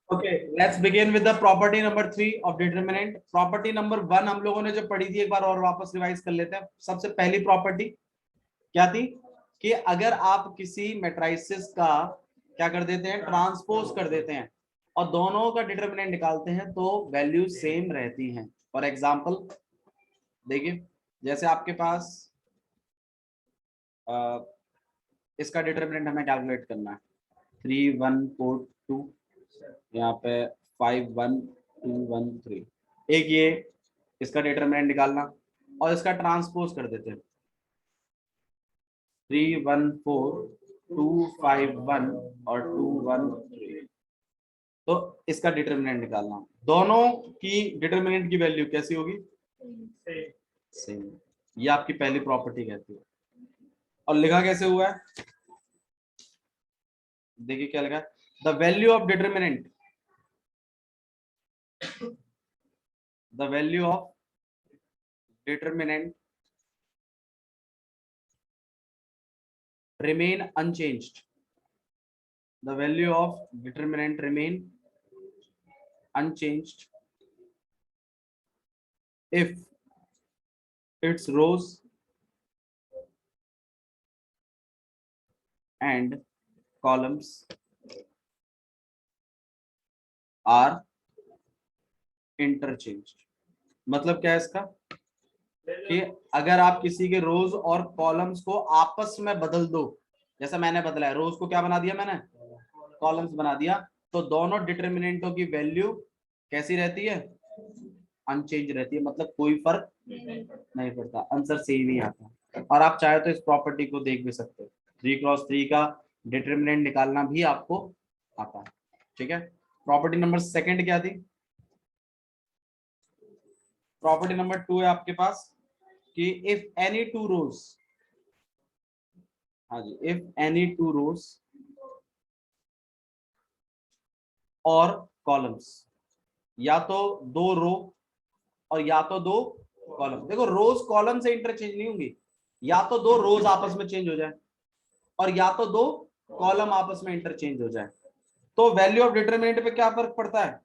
Okay, let's begin with the property number 3 of determinant. Property number 1 हम लोगों ने जो पढ़ी थी, एक बार और वापस रिवाइज कर लेते हैं। सबसे पहली प्रॉपर्टी क्या थी कि अगर आप किसी मैट्रिसेस का क्या कर देते हैं, ट्रांसपोज कर देते हैं और दोनों का डिटरमिनेंट निकालते हैं तो वैल्यू सेम रहती हैं। फॉर एग्जांपल देखिए, जैसे आपके पास इसका डिटरमिनेंट हमें कैलकुलेट करना है 3 1 4 2, यहाँ पे 5 1 2 1 3। एक ये इसका डिटरमिनेंट निकालना और इसका ट्रांसपोज कर देते हैं 3 1 4 2 5 1 और 2 1 3। तो इसका डिटरमिनेंट निकालना, दोनों की डिटरमिनेंट की वैल्यू कैसी होगी, सेम। ये आपकी पहली प्रॉपर्टी कहती है। और लिखा कैसे हुआ है, देखिए क्या लिखा है, the value of determinant, the value of determinant remain unchanged, the value of determinant remain unchanged if its rows and columns are interchanged। मतलब क्या है इसका कि अगर आप किसी के रोज और कॉलम्स को आपस में बदल दो, जैसा मैंने बदला है, रोज को क्या बना दिया मैंने, कॉलम्स बना दिया, तो दोनों डिटरमिनेंटों की वैल्यू कैसी रहती है, अनचेंज रहती है। मतलब कोई फर्क नहीं पड़ता, आंसर सेम ही आता। और आप चाहे तो इस प्रॉपर्टी को देख भी सकते हो, 3x3 का डिटरमिनेंट निकालना भी आपको आता है। ठीक है, प्रॉपर्टी नंबर सेकंड क्या थी, प्रॉपर्टी नंबर 2 है आपके पास कि इफ एनी टू रोज, हाँ जी, इफ एनी टू रोज और कॉलम्स, या तो दो रो और या तो दो कॉलम। देखो रोज कॉलम से इंटरचेंज नहीं होंगी, या तो दो रोज आपस में चेंज हो जाए और या तो दो कॉलम आपस में इंटरचेंज हो जाए, तो वैल्यू ऑफ डिटरमिनेंट पे क्या फर्क पड़ता है,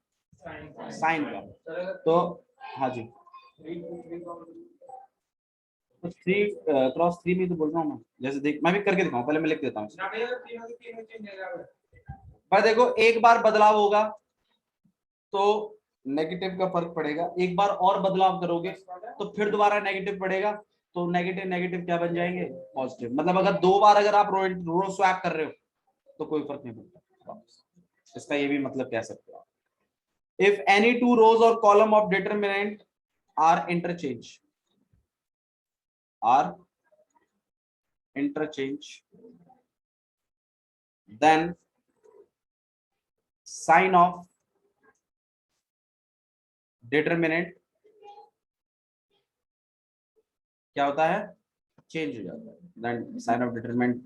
साइन का। तो हाँ जी, 3x3 में तो बोल रहा हूँ मैं, जैसे देख मैं भी करके दिखाऊं, पहले मैं लिख देता हूँ। पर देखो एक बार बदलाव होगा तो नेगेटिव का फर्क पड़ेगा, एक बार और बदलाव करोगे तो फिर दोबारा नेगेटिव पड़ेगा, तो नेगेटिव नेगेटिव क्या बन जाएंगे, पॉजिटिव। मतलब अगर दो बार अगर आप रो स्वैप कर रहे हो तो कोई फर्क नहीं पड़ता, इसका ये भी मतलब कह सकते हो। इफ एनी टू रोज और column of determinant are interchange, are interchange, then sign of determinant क्या होता है, चेंज हो जाता है, then sign of determinant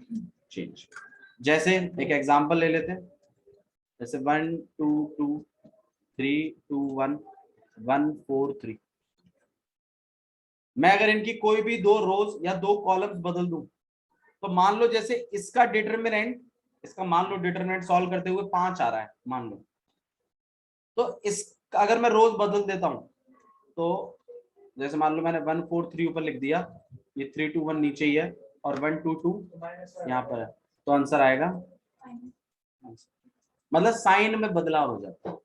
change। जैसे एक एग्जांपल ले लेते हैं, जैसे 1 2 2 3 2 1 1 4 3। मैं अगर इनकी कोई भी दो रोज या दो कॉलम्स बदल दूं, तो मान लो जैसे इसका डिटरमिनेंट, इसका मान लो डिटरमिनेंट सॉल्व करते हुए 5 आ रहा है मान लो, तो इस अगर मैं रोज बदल देता हूं, तो जैसे मान लो मैंने 1 4 3 ऊपर लिख दिया, ये 3 2 1 नीचे ही है और 1 2 2 यहाँ पर है, तो आंसर आएगा, मतलब साइन में बदलाव हो जाता है।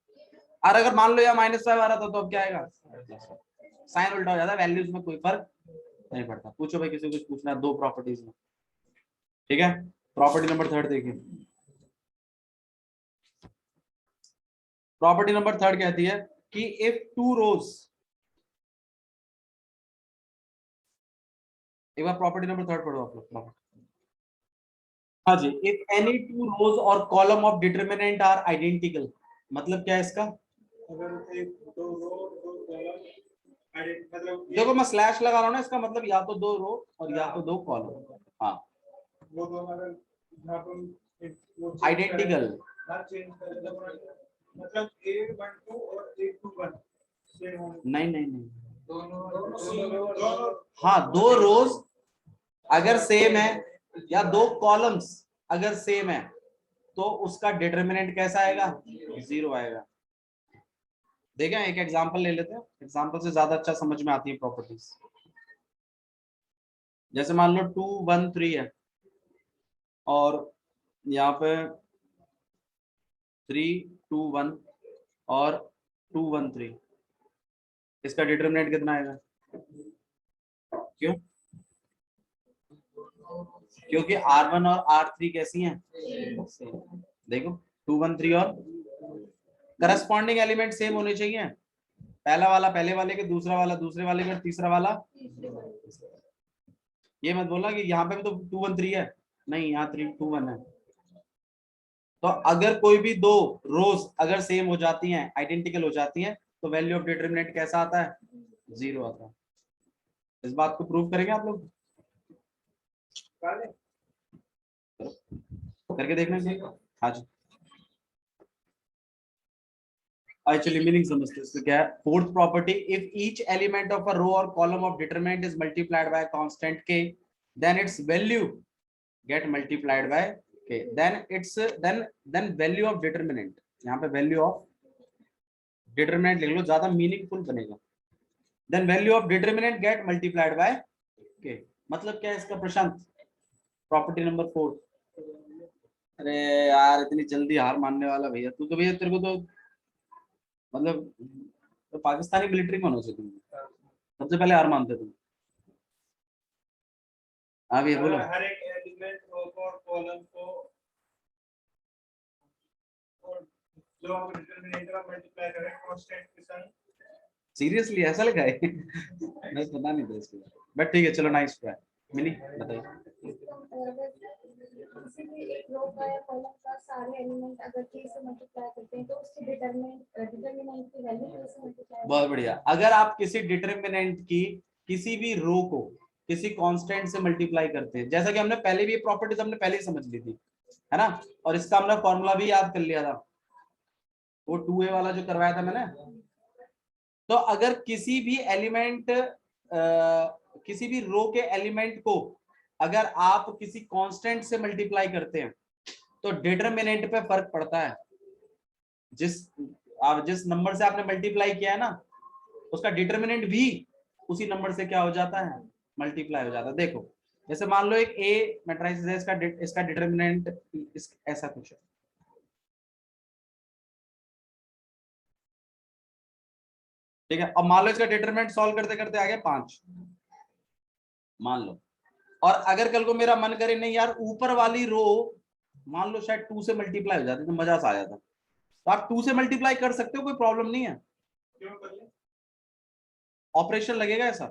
और अगर मान लो यहाँ -5 आ रहा था तो अब क्या आएगा, साइन उल्टा हो जाता है, वैल्यूज में कोई फर्क नहीं पड़ता। पूछो भाई, किसी को कुछ पूछना है दो प्रॉपर्टीज में। ठीक है, प्रॉपर्टी नंबर 3 देखिए, प्रॉपर्टी नंबर 3 कहती है कि इफ टू रोज, एक बार प्रॉपर्टी नंबर 3 पढ़ो आप लोग। हाँ जी, इफ एनी टू रोज और column of determinant are identical, मतलब क्या है इसका, अगर एक दो रो दो कॉलम, मतलब देखो मैं स्लैश लगा रहा हूँ ना, इसका मतलब या तो दो रो और या तो दो कॉलम, हाँ वो दो आइडेंटिकल, मतलब A12 और A21 नहीं नहीं नहीं, हाँ दो रोज अगर सेम है या दो कॉलम्स अगर सेम है तो उसका डिटरमिनेंट कैसा आएगा? 0 आएगा। देखें एक एग्जांपल ले लेते हैं, एग्जांपल से ज्यादा अच्छा समझ में आती है प्रॉपर्टीज। जैसे मान लो 2 1 3 है और यहाँ पे 3 2 1 और 2 1 3, इसका डिटरमिनेंट कितना आएगा? क्यों? क्योंकि R1 और R3 कैसी हैं? देखो 2 1 3 और करस्पॉन्डिंग एलिमेंट सेम होने चाहिए। पहला वाला पहले वाले के, दूसरा वाला दूसरे वाले के, तीसरा वाला। ये मत बोलना कि यहाँ पे भी तो 2 1 3 है, नहीं यहाँ 3 2 1 है। तो अगर कोई भी दो रोज अगर सेम हो जाती हैं, आइडेंटिकल हो जाती हैं, तो वैल्यू ऑफ डिटरमिनेंट कैसा आता है? 0 आता है। इस बात को प्रूव करेंगे आप लोग? करके देखना चाहिए। हाँ जी, एक्चुअली मीनिंग समझते हैं क्या है। Fourth property, if each element of a row और column of determinant is multiplied by constant k, then its value get multiplied by k, then value of determinant, यहाँ पे वैल्यू ऑफ डिटरमिनेंट लिख लो, ज्यादा meaningful बनेगा। Then value of determinant get multiplied by k। मतलब क्या है इसका प्रशांत? Property number 4। अरे यार इतनी जल्दी हार मानने वाला भैया तू तो, भैया तेरे को तो मतलब तो पाकिस्तानी मिलिट्री में होना चाहिए तुम, सबसे पहले हार मानते तुम। हाँ भैया बोलो। हर एक एलिमेंट रो और कॉलम को जो हम डिटरमिनेंट का मल्टीप्लाई करें कांस्टेंट के साथ। सीरियसली ऐसा लिखा है? मैं पता नहीं था इसके बारे में, बट ठीक है चलो, नाइस ट्राई। मिनी बताइए। किसी भी एक रो का या कॉलम का सारे एलिमेंट अगर k से मल्टीप्लाई करते हैं तो उसके डिटरमिनेंट की वैल्यू k से मल्टीप्लाई। बहुत बढ़िया। अगर आप किसी डिटरमिनेंट की किसी भी रो को किसी कांस्टेंट से मल्टीप्लाई करते हैं, जैसा कि हमने पहले भी ये प्रॉपर्टीज हमने पहले ही समझ ली थी, है ना, और इसका हमने फॉर्मूला भी याद कर लिया था, वो 2a वाला जो करवाया था मैंने। तो अगर किसी भी एलिमेंट किसी भी रो के एलिमेंट को अगर आप किसी कांस्टेंट से मल्टीप्लाई करते हैं तो डिटरमिनेंट पे फर्क पड़ता है। जिस नंबर से आपने मल्टीप्लाई किया है ना, उसका डिटरमिनेंट भी उसी नंबर से क्या हो जाता है? मल्टीप्लाई हो जाता है। देखो जैसे मान लो एक ए मैट्रिक्स है, इसका डिटरमिनेंट ऐसा कुछ है, ठीक है। अब मान लो इसका डिटरमिनेंट सॉल्व करते करते आ गया 5, मान लो। और अगर कल को मेरा मन करे नहीं यार ऊपर वाली रो मान लो शायद 2 से मल्टीप्लाई हो जाती तो मजा सा आ जाता, तो आप 2 से मल्टीप्लाई कर सकते हो, कोई प्रॉब्लम नहीं है। ऑपरेशन लगेगा ऐसा।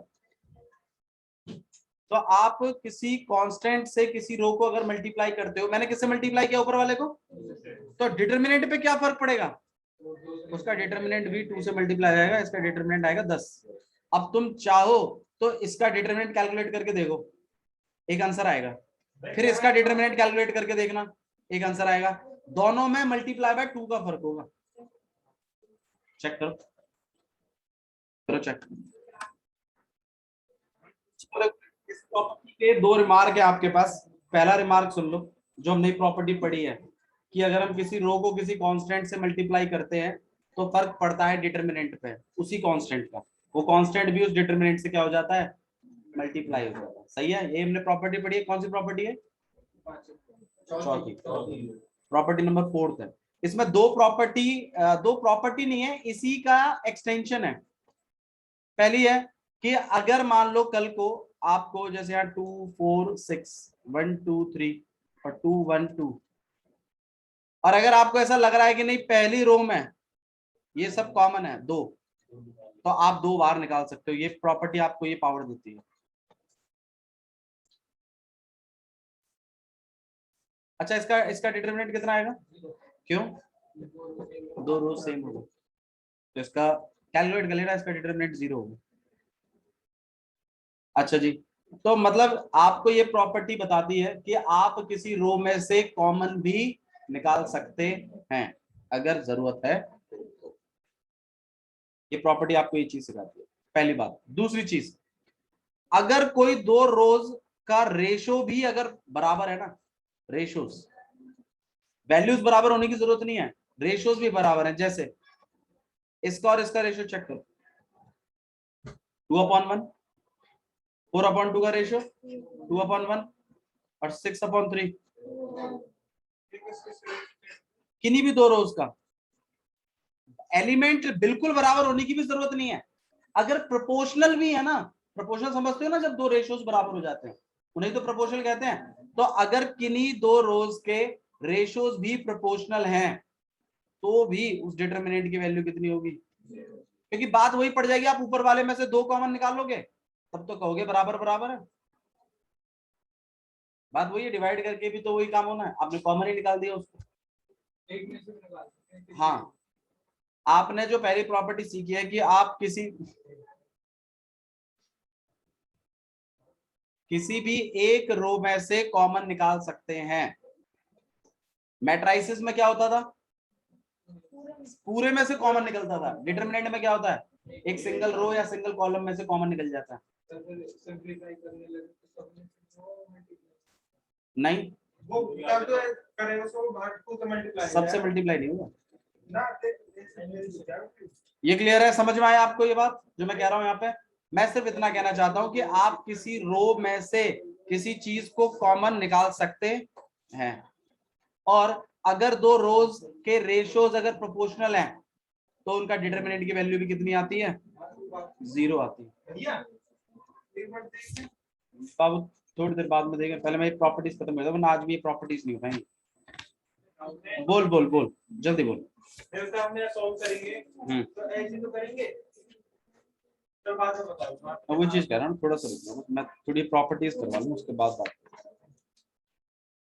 तो आप किसी कांस्टेंट से किसी रो को अगर मल्टीप्लाई करते हो, मैंने किससे मल्टीप्लाई किया? ऊपर वाले को। तो डिटरमिनेंट पे क्या फर्क पड़ेगा? उसका डिटरमिनेंट भी 2 से मल्टीप्लाई आएगा, इसका डिटरमिनेंट आएगा 10। अब तुम चाहो तो इसका डिटरमिनेंट कैलकुलेट करके देखो, एक आंसर आएगा। फिर इसका डिटरमिनेंट कैलकुलेट करके देखना, एक आंसर आएगा। दोनों में मल्टीप्लाई बाय 2 का फर्क होगा। चेक करो, करो चेक। इस प्रॉपर्टी के 2 रिमार्क है आपके पास। पहला रिमार्क सुन लो, जो हमने प्रॉपर्टी पढ़ी है कि अगर हम किसी रो को किसी कांस्टेंट से मल्टीप्लाई करते हैं तो फर्क पड़ता है डिटरमिनेंट पे, उसी कांस्टेंट का। वो कांस्टेंट भी उस डिटरमिनेंट से क्या हो जाता है? मल्टीप्लाई हो जाता है। सही है, ये हमने प्रॉपर्टी पढ़ी है। कौन सी प्रॉपर्टी है? चौथी। प्रॉपर्टी नंबर 4 है। इसमें दो प्रॉपर्टी नहीं है, इसी का एक्सटेंशन है। पहली है कि अगर मान लो कल को आपको जैसे यहाँ 2 4 6 1 2 3 और 2 1 2, और अगर आपको ऐसा लग रहा है कि नहीं पहली रो में ये सब कॉमन है 2, तो आप 2 बार निकाल सकते हो। ये प्रॉपर्टी आपको ये पावर देती है। अच्छा इसका इसका डिटरमिनेंट कितना आएगा? क्यों? 2 रोज सेम होगा तो इसका कैलकुलेट कर लेना, इसका डिटरमिनेंट 0 होगा। अच्छा जी, तो मतलब आपको ये प्रॉपर्टी बताती है कि आप किसी रो में से कॉमन भी निकाल सकते हैं अगर जरूरत है। ये प्रॉपर्टी आपको ये चीज सिखाती है, पहली बात। दूसरी चीज, अगर कोई 2 रोज का रेशो भी अगर बराबर है ना, रेशोस वैल्यूज बराबर होने की जरूरत नहीं है, रेशियोज भी बराबर है। जैसे इसका और इसका रेशियो चेक करो, 2/1, 4/2 का रेशियो 2/1 और 6/3, किन्हीं भी दो रोज का। एलिमेंट बिल्कुल बराबर होने की भी जरूरत नहीं है, अगर प्रोपोर्शनल भी है ना, प्रोपोर्शनल समझते हो ना, जब दो रेशियोज बराबर हो जाते हैं उन्हें तो प्रोपोर्शनल कहते हैं। तो अगर किन्हीं दो रोज के रेशियोज भी प्रोपोर्शनल हैं तो भी उस डिटरमिनेंट की वैल्यू कितनी होगी, क्योंकि बात वही पड़ जाएगी, आप ऊपर वाले में से दो कॉमन निकालोगे तब तो कहोगे बराबर बराबर है। बात वही है, डिवाइड करके भी तो वही काम होना है, आपने कॉमन ही निकाल दिया उसको। एक में से भी निकाल सकते हैं। हाँ, आपने जो पहली प्रॉपर्टी सीखी है कि आप किसी भी एक रो में से कॉमन निकाल सकते हैं। मैट्राइसिस में क्या होता था, पूरे में से कॉमन निकलता था। डिटरमिनेंट में क्या होता है, एक सिंगल रो या सिंगल कॉलम में से कॉमन निकल जाता है। सिंपलीफाई करने लगे तो सब में से वो नहीं, वो तब तो करेगा सो भाग 2 से मल्टीप्लाई सबसे मल्टीप्लाई नहीं होगा ना ये। क्लियर है, समझ में आया आपको ये बात जो मैं कह रहा हूं यहाँ पे? मैं सिर्फ इतना कहना चाहता हूं कि आप किसी रो में से किसी चीज को कॉमन निकाल सकते हैं, और अगर दो रोज के रेशियोज अगर प्रोपोर्शनल हैं तो उनका डिटरमिनेंट की वैल्यू भी कितनी आती है, 0 आती है। बाबू थोड़ी देर बाद में देखेंगे, पहले मैं प्रॉपर्टीज खत्म कर दूं, वरना आज भी ये प्रॉपर्टीज नहीं हो पाएंगी। बोल बोल बोल, जल्दी बोल। फिर हम ये सॉल्व करेंगे तो ऐसे तो करेंगे तो बाद में बताऊंगा। मैं वो चीज कह रहा हूँ, थोड़ा सा रुक जाओ, मैं थोड़ी प्रॉपर्टीज करवा लूँ उसके बाद बात।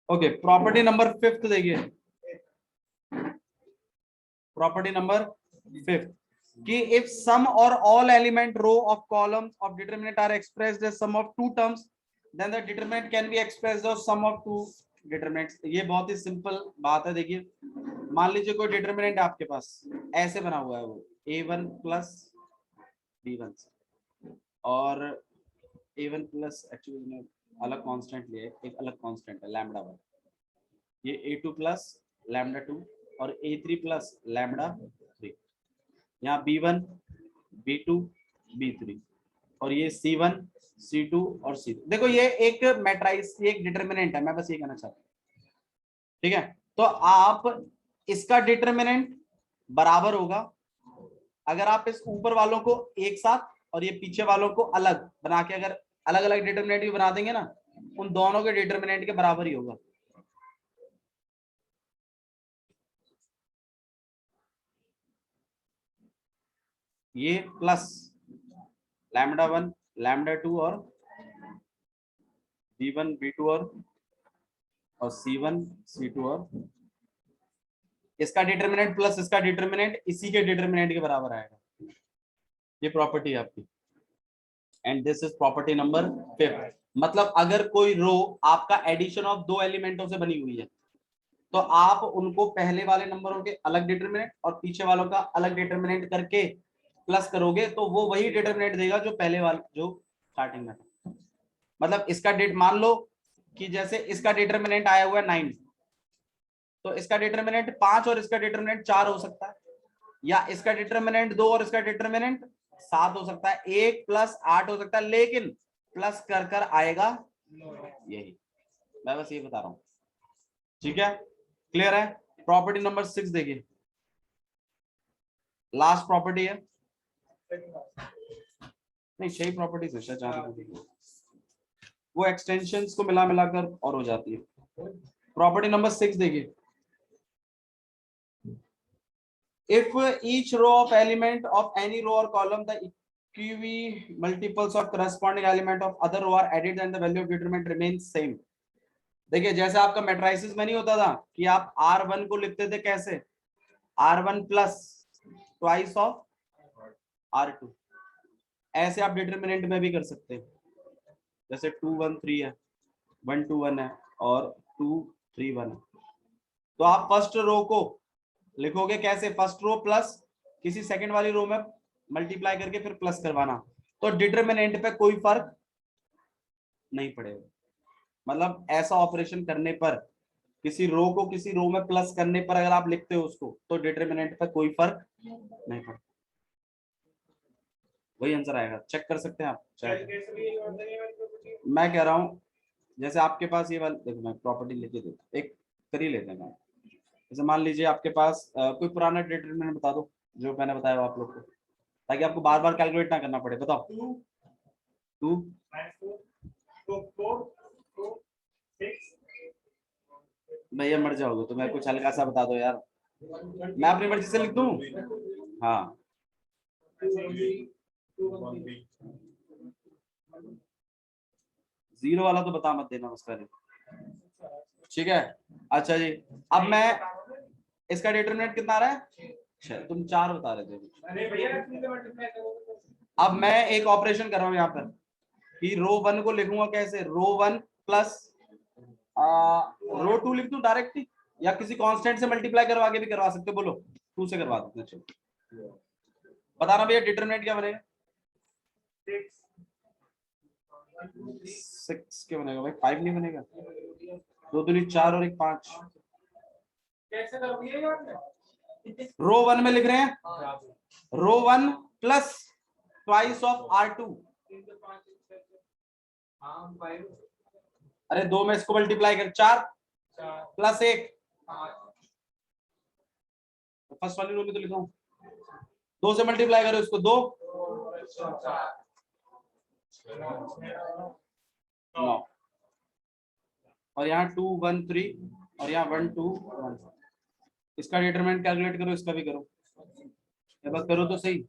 ओके, प्रॉपर्टी नंबर 5 देखिए, प्रॉपर्टी नंबर 5 कि इफ सम और all element row of columns of determinant are expressed as sum of two terms then the determinant can be expressed as sum of two determinants. ये बहुत ही simple बात है। देखिए, मान लीजिए कोई डिटरमिनेंट आपके पास ऐसे बना हुआ है, वो a1 प्लस b1 और a1 प्लस, एक्चुअली अलग कांस्टेंट लिया है, एक अलग कांस्टेंट है लैम्डा 1, ये a2 प्लस लैम्डा 2 और a3 प्लस लैम्डा 3, यहाँ b1 b2 b3 और ये c1 c2 और c2। देखो ये एक मैट्राइस, ये एक डिटरमिनेंट है, मैं बस ये कहना चाहता हूँ, ठीक है? तो आप इसका डिटरमिनेंट बराबर होगा अगर आप इस ऊपर वालों को एक साथ और ये पीछे वालों को अलग बना के, अगर अलग अलग डिटरमिनेंट भी बना देंगे ना, उन दोनों के डिटरमिनेंट के बराबर ही होगा। ये प्लस लैम्डा 1 लैम्डा 2 और b1 b2 और c1 c2 और इसका डिटरमिनेंट प्लस इसका डिटरमिनेंट इसी के डिटरमिनेंट के बराबर आएगा। ये प्रॉपर्टी है आपकी, and this is property number 5। मतलब अगर कोई रो आपका एडिशन ऑफ दो एलिमेंटों से बनी हुई है तो आप उनको पहले वाले नंबरों के अलग डिटरमिनेंट और पीछे वालों का अलग डिटरमिनेंट करके प्लस करोगे तो वो वही डिटरमिनेंट देगा जो पहले वाला, जो स्टार्टिंग में था। मतलब इसका मान लो कि जैसे इसका डिटरमिनेंट आया हुआ है 9, तो इसका डिटरमिनेंट 5 और इसका डिटरमिनेंट 4 हो सकता है, या इसका डिटरमिनेंट 2 और इसका डिटरमिनेंट 7 हो सकता है, 1 प्लस 8 हो सकता है, लेकिन प्लस कर कर आएगा यही। मैं बस ये बता रहा हूं, ठीक है? क्लियर है? प्रॉपर्टी नंबर 6 देखिए, लास्ट प्रॉपर्टी है, नहीं 6 प्रॉपर्टीज है शायद, वो एक्सटेंशंस को मिला मिलाकर और हो जाती है। प्रॉपर्टी नंबर 6 देखिए, if each row of element of any row or column the equi multiples of corresponding element of other row are added then the value of determinant remains same। देखिए, जैसे आपका मैट्राइसिस में नहीं होता था कि आप R1 को लिखते थे कैसे, R1 plus twice of R2, ऐसे आप डिटरमिनेंट में भी कर सकते हैं। जैसे 2 1 3 है, 1 2 1 है और 2 3 1 है, तो आप फर्स्ट रो को लिखोगे कैसे, फर्स्ट रो प्लस किसी सेकंड वाली रो में मल्टीप्लाई करके फिर प्लस करवाना, तो डिटरमिनेंट पे कोई फर्क नहीं पड़ेगा। मतलब ऐसा ऑपरेशन करने पर किसी रो को किसी रो में प्लस करने पर अगर आप लिखते हो उसको तो डिटर्मिनेंट पे कोई फर्क नहीं पड़ता, वही आंसर आएगा। चेक कर सकते हैं आप चाहे। कैसे भी ये ऑर्डर है वाली मैं कह रहा हूँ जैसे आपके पास ये वाला देखो, मैं प्रॉपर्टी लिख के देता एक कर ही लेते हैं मैं। जैसे मान लीजिए आपके पास कोई पुराना डिटरमिनेंट बता दो जो मैंने बताया आप लोग को, ताकि आपको बार बार कैलकुलेट ना करना पड़े। बताओ। 2 भैया मर जाओगे तो मैं कुछ हल्का सा बता दो यार, मैं अपनी मर्जी से लिख दूं। हाँ 0 वाला तो बता मत देना उसका नहीं, ठीक है। अच्छा जी, अब मैं इसका डिटरमिनेंट कितना आ रहा है 6, तुम 4 बता रहे थे। अरे भैया मल्टीप्लाई करो। अब मैं एक ऑपरेशन कर रहा हूँ यहाँ पर कि रो 1 को लिखूंगा कैसे, रो 1 प्लस रो 2 लिख दूं डायरेक्ट, या किसी कांस्टेंट से मल्टीप्लाई करवा के भी करवा सकते हो। बोलो 2 से करवा देते हैं। चलो बताना भैया डिटरमिनेंट क्या बनेगा। 6 क्या बनेगा भाई, 5 नहीं बनेगा। 2 दूनी 4 और 1 5। कैसे करोगे ये? रो 1 में लिख रहे हैं रो 1 प्लस ट्वाइस ऑफ R2। अरे 2 में इसको मल्टीप्लाई कर 4 प्लस 1, फर्स्ट वाली रो में तो लिखा हूं 2 से मल्टीप्लाई करो इसको 2 9, और यहाँ 2 1 3 और यहाँ 1 2 1। इसका डिटरमिनेंट कैलकुलेट करो, इसका भी करो, बस करो तो सही।